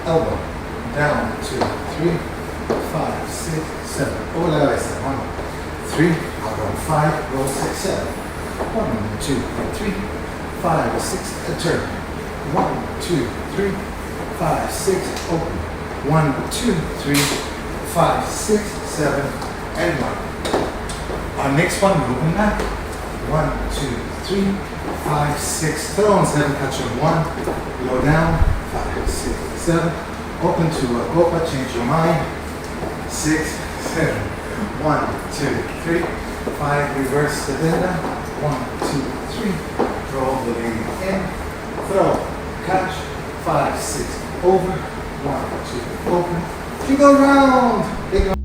elbow, down, 2, 3, 5, 6, 7. Over la cabeza. 1, 3, I'll go 5, roll 6, 7. 1, 2, 3, 5, 6, a turn. 1, 2, 3, 5, 6, open. 1, 2, 3, 5, 6, 7, and 1. Our next one, open back. 1, 2, 3, 5, 6, throw and 7, catch your 1, low down, 5, 6, 7, open to a gopa, change your mind, 6, 7, 1, 2, 3, 5, reverse the denda, 1, 2, 3, draw the leg in, throw, catch, 5, 6, over, 1, 2, open, you go round, big